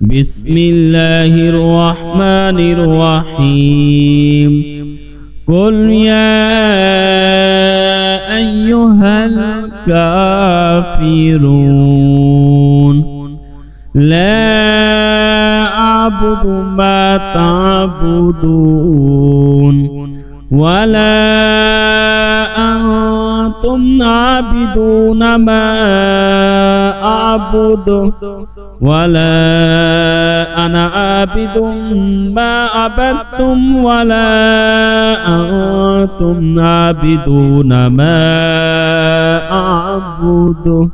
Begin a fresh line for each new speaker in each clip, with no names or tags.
بسم الله الرحمن الرحيم قل يا أيها الكافرون لا أعبد ما تعبدون ولا أنتم عابدون ما أعبد ولا أنا عابد ما عبدتم ولا أنتم عابدون ما أعبد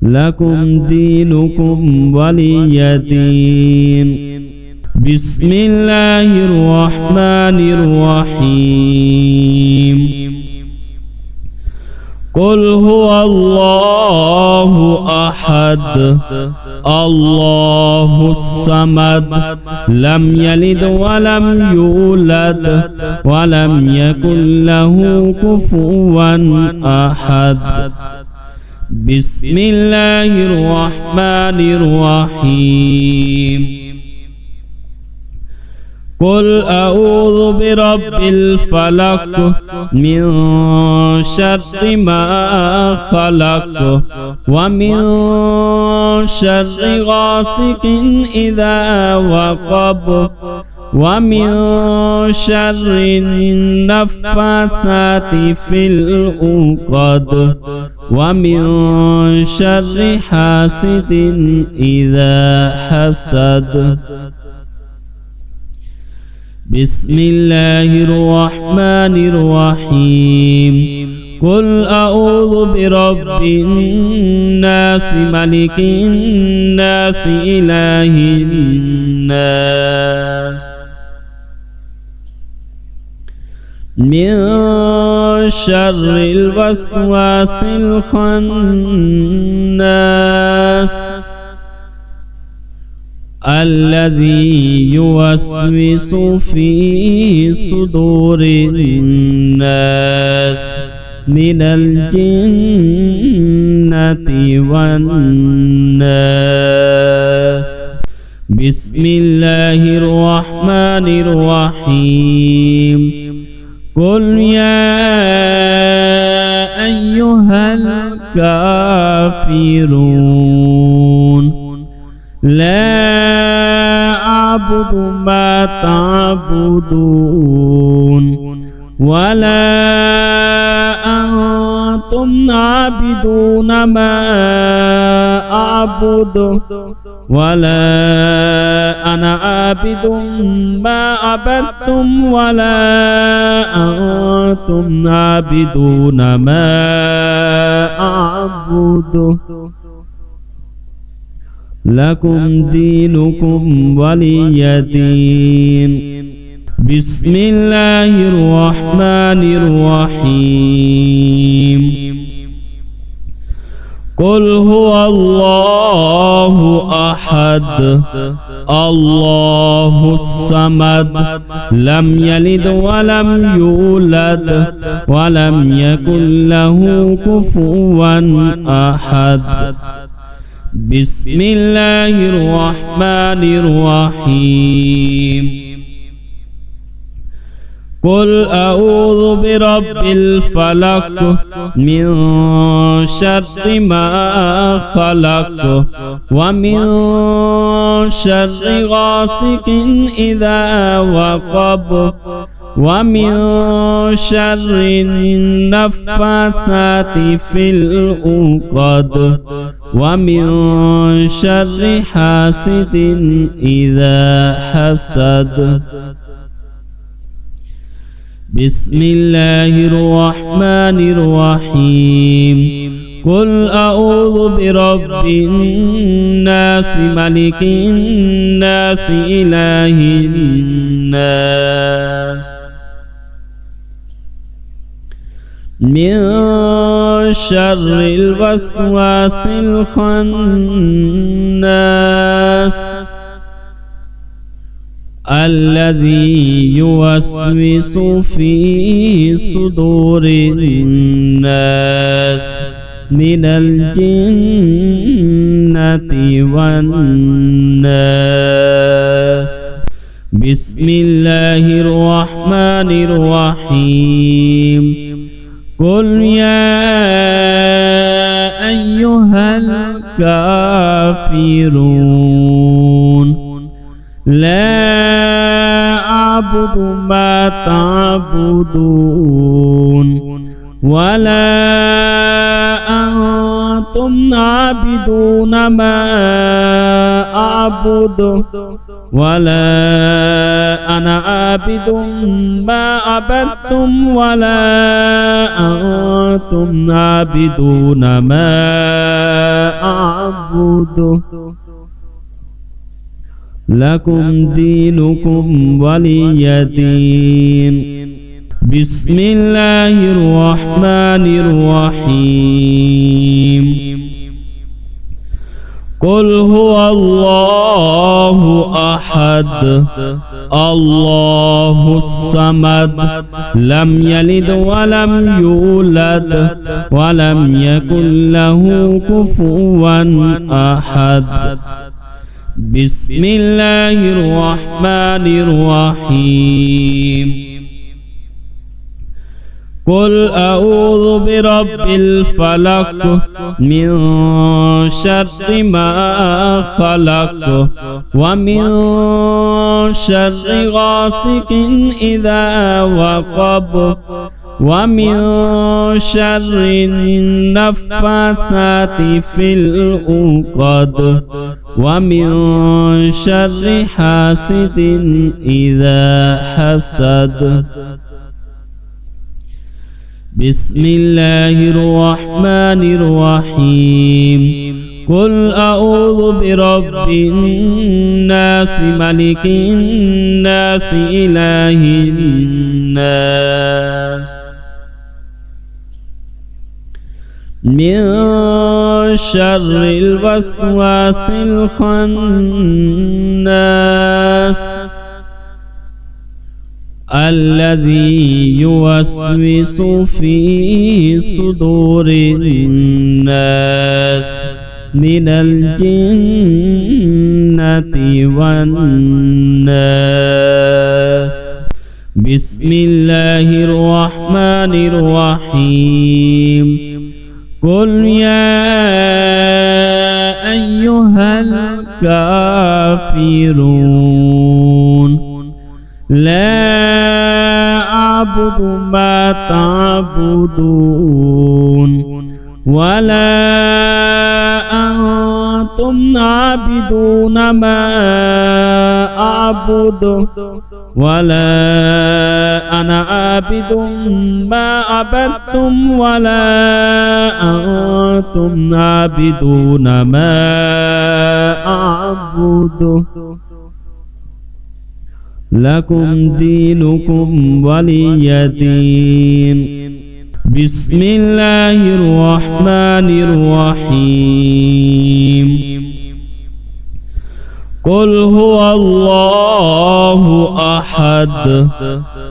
لكم دينكم ولي دين. بسم الله الرحمن الرحيم قل هو الله أحد الله الصمد لم يلد ولم يولد ولم يكن له كفوا أحد. بسم الله الرحمن الرحيم قل أعوذ برب الفلق من شر ما خلق ومن شر غاسق إذا وقب ومن شر النفاثات في العقد ومن شر حاسد إذا حسد. بسم الله الرحمن الرحيم قل أعوذ برب الناس ملك الناس إله الناس من شر الوسواس الخناس الذي يوسوس في صدور الناس من الجنة والناس. بسم الله الرحمن الرحيم قل يا أيها الكافرون لا أعبد ما تعبدون ولا أنتم عابدون ما أعبد ولا أنا عابد ما عبدتم ولا أنتم عابدون ما أعبد لكم دينكم ولي دين. بسم الله الرحمن الرحيم قل هو الله أحد الله الصمد لم يلد ولم يولد ولم يكن له كفوا أحد. بسم الله الرحمن الرحيم قل أعوذ برب الفلق من شر ما خلق ومن شر غاسق إذا وقب ومن شر النفاثات في العقد ومن شر حاسد إذا حسد. بسم الله الرحمن الرحيم قل أعوذ برب الناس ملك الناس إله الناس من شر الوسواس الخناس الذي يوسوس في صدور الناس من الجنة والناس. بسم الله الرحمن الرحيم. قل يا أيها الكافرون لا أعبد ما تعبدون ولا أنتم عابدون ما أعبد ولا أنا عابد ما عبدتم ولا أنتم عابدون ما أعبد لكم دينكم ولي دين. بسم الله الرحمن الرحيم. قل هو الله أحد الله الصمد لم يلد ولم يولد ولم يكن له كفوا أحد. بسم الله الرحمن الرحيم. قل أعوذ برب الفلق من شر ما خلق ومن شر غاسق إذا وقب ومن شر النفاثات في العقد ومن شر حاسد إذا حسد. بسم الله الرحمن الرحيم. قل أعوذ برب الناس ملك الناس إله الناس من شر الوسواس الخناس الذي يوسوس في صدور الناس من الجنة والناس. بسم الله الرحمن الرحيم. قل يا أيها الكافرون لا أعبد ما تعبدون ولا أنتم عابدون ما أعبد ولا أنا عابد ما عبدتم ولا أنتم عابدون ما أعبد لكم دينكم ولي دين. بسم الله الرحمن الرحيم. قل هو الله أحد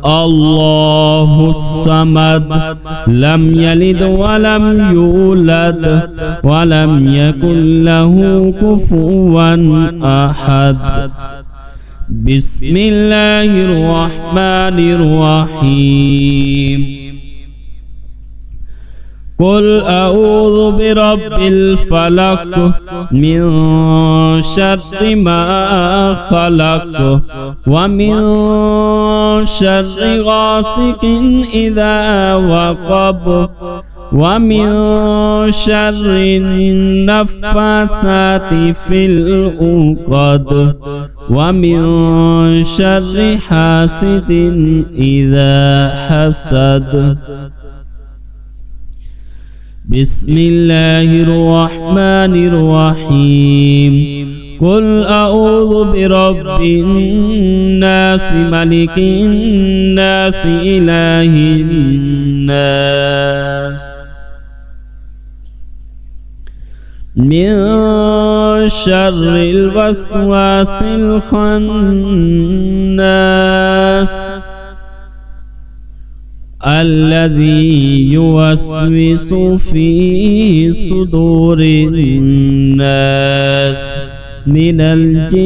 الله الصمد لم يلد ولم يولد ولم يكن له كفوا أحد. بسم الله الرحمن الرحيم. قل أعوذ برب الفلق من شر ما خلق ومن شر غاسق إذا وقب ومن شر النفاثات في العقد ومن شر حاسد إذا حسد. بسم الله الرحمن الرحيم. قل أعوذ برب الناس ملك الناس إله الناس من شر الوسواس الخناس الذي يوسوس في صدور الناس من الجنة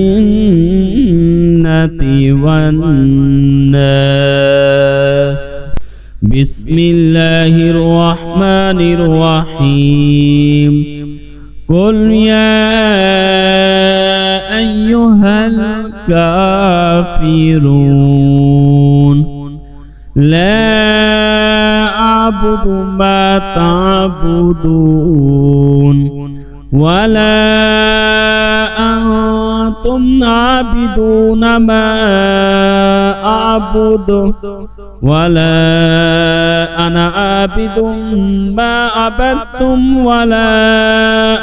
والناس. بسم الله الرحمن الرحيم. قل يا أيها الكافرون لا أعبد ما تعبدون ولا أنتم عابدون ما أعبد ولا أنا عابد ما عبدتم ولا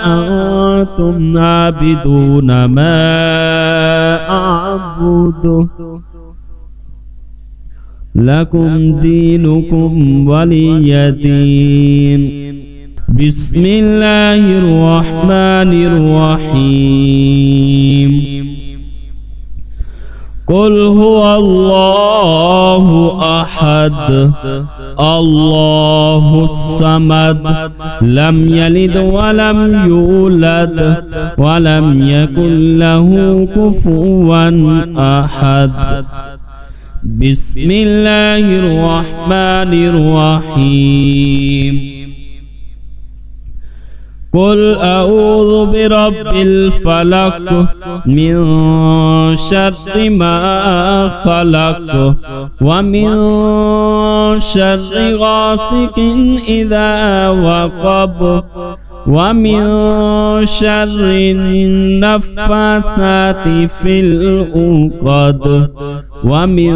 أنتم عابدون ما أعبد لكم دينكم ولي دين. بسم الله الرحمن الرحيم. قل هو الله أحد الله الصمد لم يلد ولم يولد ولم يكن له كفوا أحد. بسم الله الرحمن الرحيم. قل أعوذ برب الفلق من شر ما خلق ومن شر غاسق إذا وقب ومن شر النفاثات في العقد ومن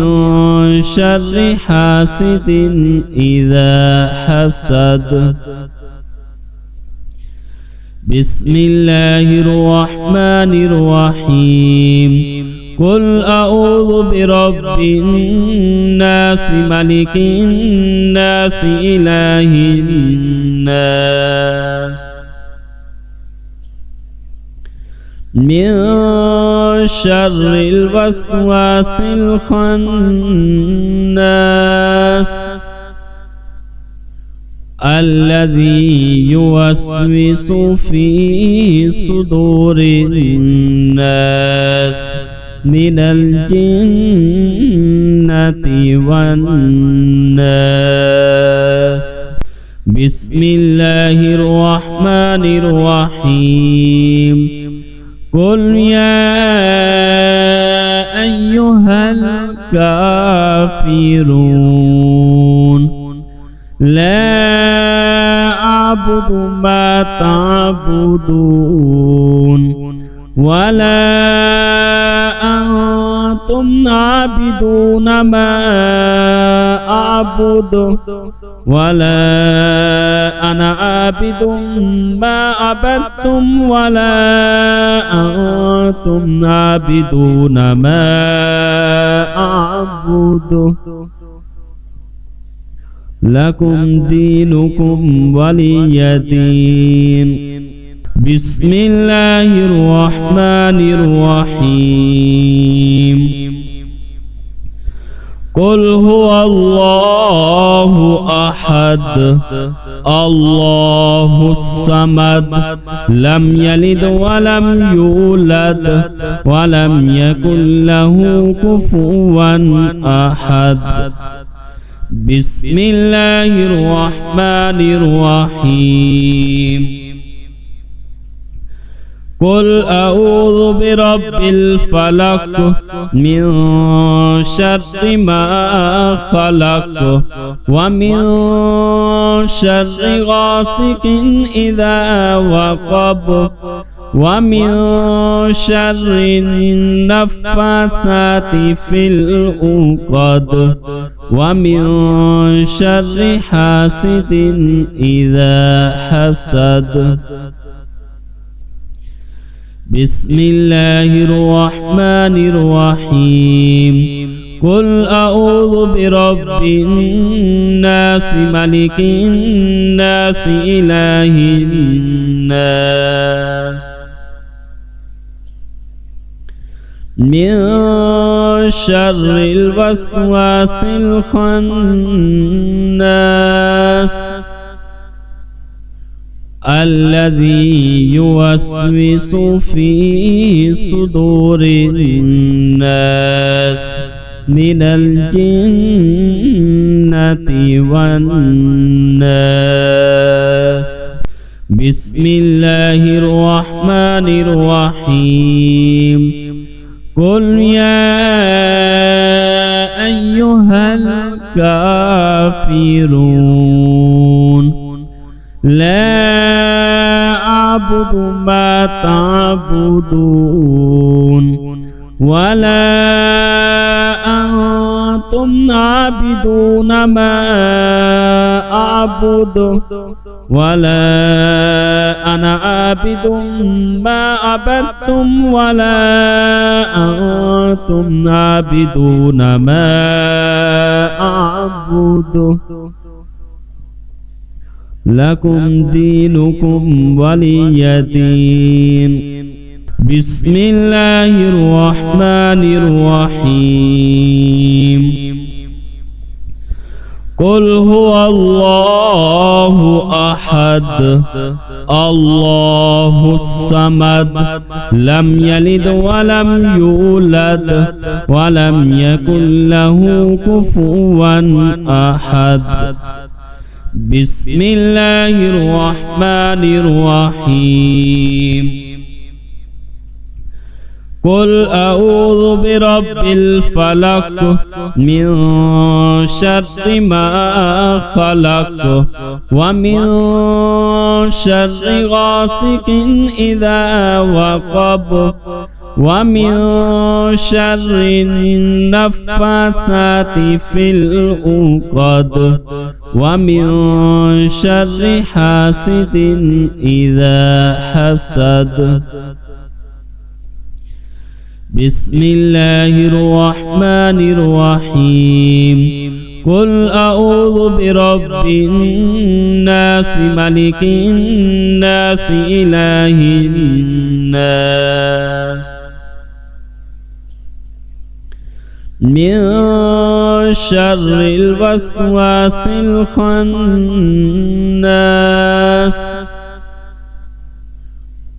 شر حاسد إذا حسد. بسم الله الرحمن الرحيم. قل أعوذ برب الناس ملك الناس إله الناس من شر الوسواس الخناس الذي يوسوس في صدور الناس من الجنة والناس. بسم الله الرحمن الرحيم. قل يا أيها الكافرون لا أعبد ما تعبدون ولا أنتم عابدون ما أعبد ولا أنا عابد ما عبدتم ولا أنتم عابدون ما أعبد لكم دينكم ولي دين. بسم الله الرحمن الرحيم. قل هو الله أحد الله الصمد لم يلد ولم يولد ولم يكن له كفوا أحد. بسم الله الرحمن الرحيم. قل أعوذ برب الفلق من شر ما خلق ومن شر غاسق إذا وقب ومن شر النفاثات في العقد ومن شر حاسد إذا حسد. بسم الله الرحمن الرحيم. قل أعوذ برب الناس ملك الناس إله الناس من شر الوسواس الخناس الذي يوسوس في صدور الناس من الجنة والناس. بسم الله الرحمن الرحيم. قل يا أيها الكافرون لا أعبد ما تعبدون ولا أنتم عابدون ما أعبد ولا أنا عابد ما عبدتم ولا أنتم عابدون ما أعبد لكم دينكم ولي دين. بسم الله الرحمن الرحيم. قل هو الله أحد الله الصمد لم يلد ولم يولد ولم يكن له كفوا أحد. بسم الله الرحمن الرحيم. قل أعوذ برب الفلق من شر ما خلق ومن شر غاسق إذا وقب ومن شر النفاثات في العقد ومن شر حاسد إذا حسد. بسم الله الرحمن الرحيم. قل أعوذ برب الناس ملك الناس إله الناس من شر الوسواس الخناس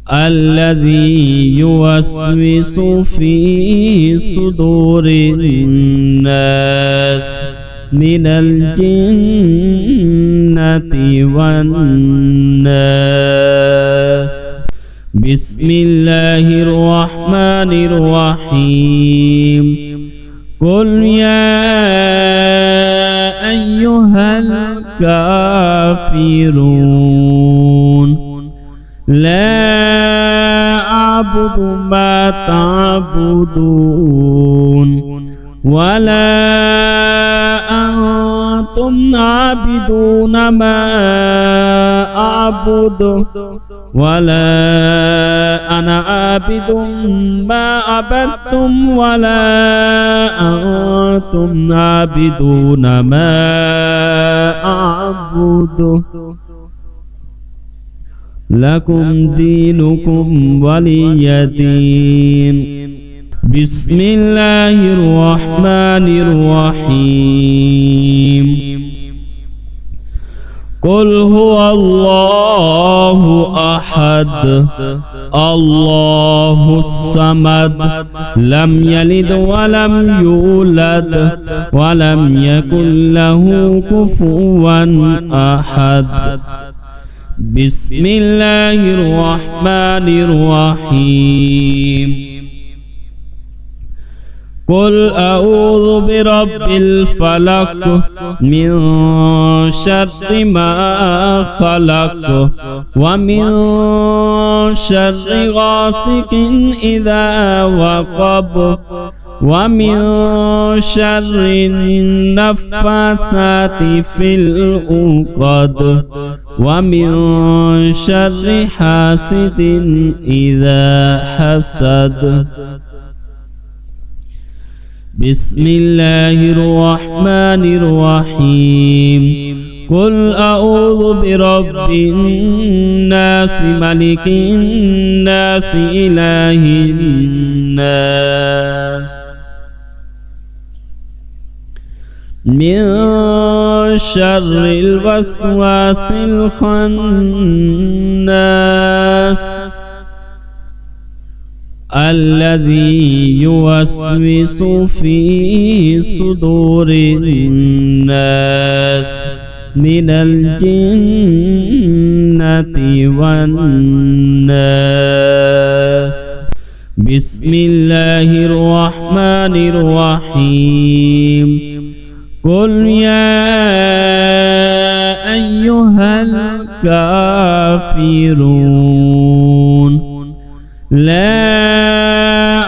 الذي يوسوس في صدور الناس من الجنة والناس. بسم الله الرحمن الرحيم. قل يا أيها الكافرون لا أعبد ما تعبدون ولا أنتم عابدون ما أعبد ولا أنا عابد ما عبدتم ولا أنتم عابدون ما أعبد لكم دينكم ولي دين. بسم الله الرحمن الرحيم. قل هو الله أحد الله الصمد لم يلد ولم يولد ولم يكن له كفوا أحد. بسم الله الرحمن الرحيم. قل أعوذ برب الفلق من شر ما خلق ومن شر غاسق إذا وقب ومن شر النفاثات في العقد ومن شر حاسد إذا حسد. بسم الله الرحمن الرحيم. قل أعوذ برب الناس ملك الناس إله الناس من شر الوسواس الخناس الذي يوسوس في صدور الناس من الجنة والناس. بسم الله الرحمن الرحيم. قل يا أيها الكافرون لا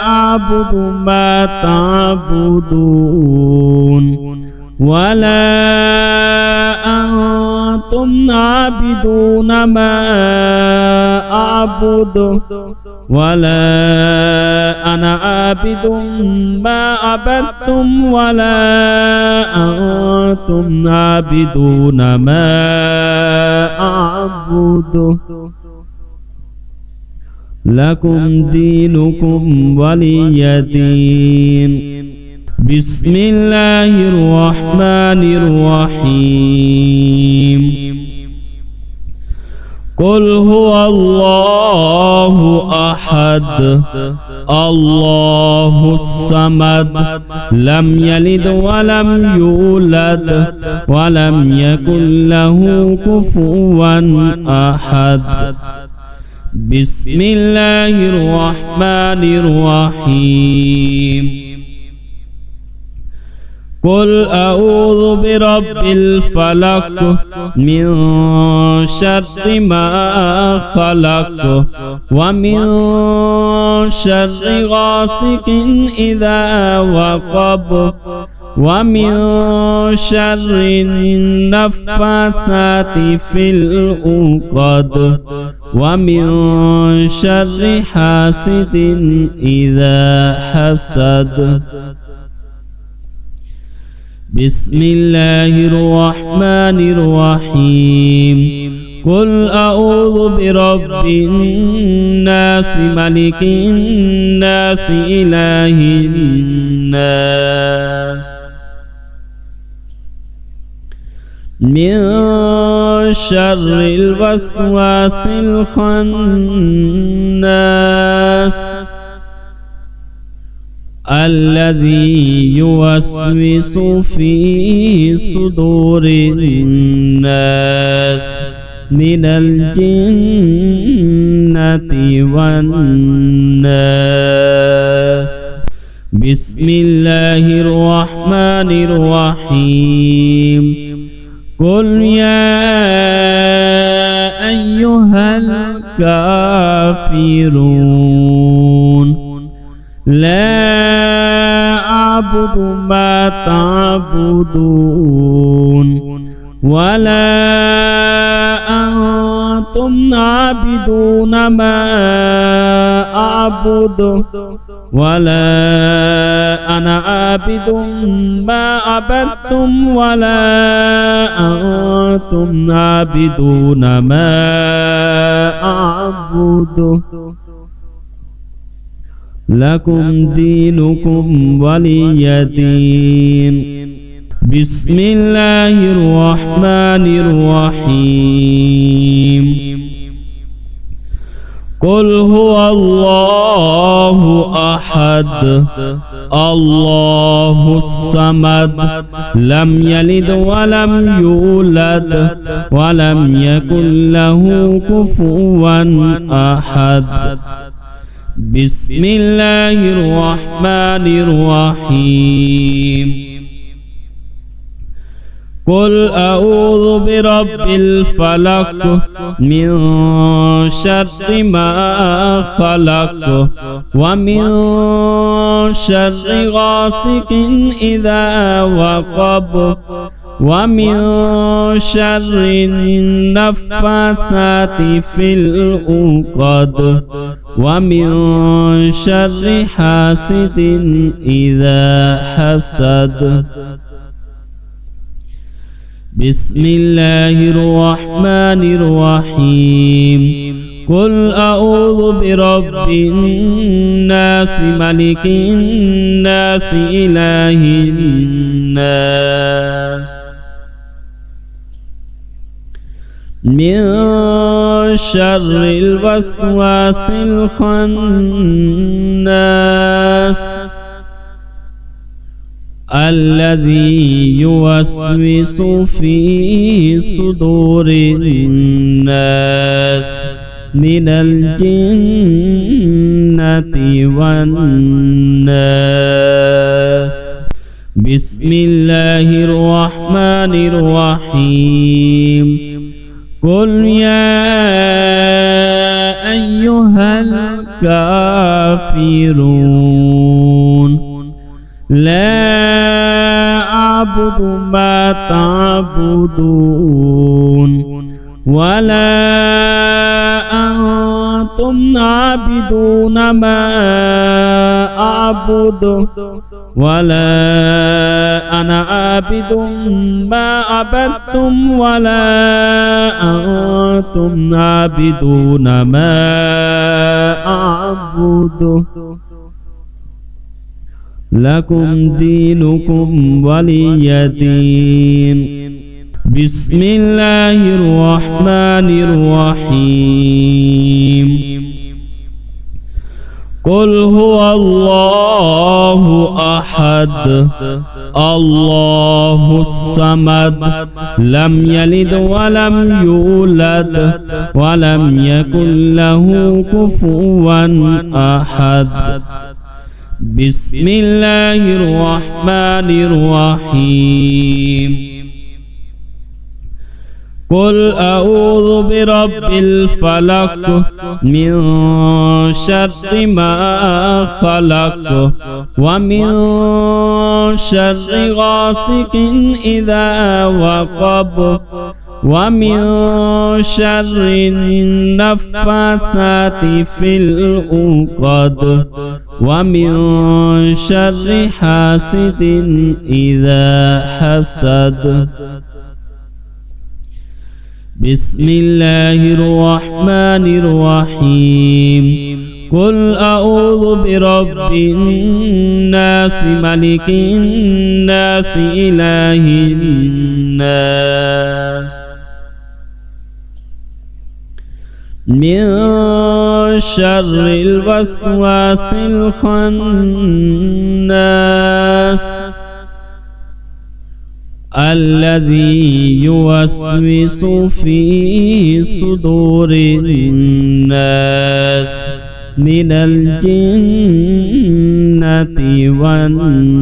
أعبد ما تعبدون ولا أنتم عابدون ما أعبد ولا أنا عابد ما عبدتم ولا أنتم عابدون ما أعبد لكم دينكم ولي دين. بسم الله الرحمن الرحيم. قل هو الله أحد الله الصمد لم يلد ولم يولد ولم يكن له كفوا أحد. بسم الله الرحمن الرحيم. قل أعوذ برب الفلق من شر ما خلق ومن شر غاسق إذا وقب ومن شر النفاثات في العقد ومن شر حاسد إذا حسد. بسم الله الرحمن الرحيم. قل أعوذ برب الناس ملك الناس إله الناس من شر الوسواس الخناس الذي يوسوس في صدور الناس من الجنة والناس. بسم الله الرحمن الرحيم. قل يا أيها الكافرون لا أعبد ما تعبدون ولا أنتم عابدون ما أعبد ولا أنا عابد ما عبدتم ولا أنتم عابدون ما أعبد لكم دينكم ولي دين. بسم الله الرحمن الرحيم. قل هو الله أحد الله الصمد لم يلد ولم يولد ولم يكن له كفوا أحد. بسم الله الرحمن الرحيم. قل أعوذ برب الفلق من شر ما خلق ومن شر غاسق إذا وقب ومن شر النفاثات في العقد ومن شر حاسد إذا حسد. بسم الله الرحمن الرحيم. قل أعوذ برب الناس ملك الناس إله الناس شر الوسواس الخناس الذي يوسوس في صدور الناس من الجنة والناس. بسم الله الرحمن الرحيم. قل يا أيها الكافرون لا أعبد ما تعبدون ولا أنتم عابدون ما أعبد ولا أنا عابد ما عبدتم ولا أنتم عابدون ما أعبد لكم دينكم ولي دين. بسم الله الرحمن الرحيم. قل هو الله أحد الله الصمد لم يلد ولم يولد ولم يكن له كفوا أحد. بسم الله الرحمن الرحيم. قل أعوذ برب الفلق من شر ما خلق ومن شر غاسق إذا وقب ومن شر النفاثات في العقد ومن شر حاسد إذا حسد. بسم الله الرحمن الرحيم. قل أعوذ برب الناس ملك الناس إله الناس من شر الوسواس الخناس الذي يوسوس في صدور الناس من الجنة والناس.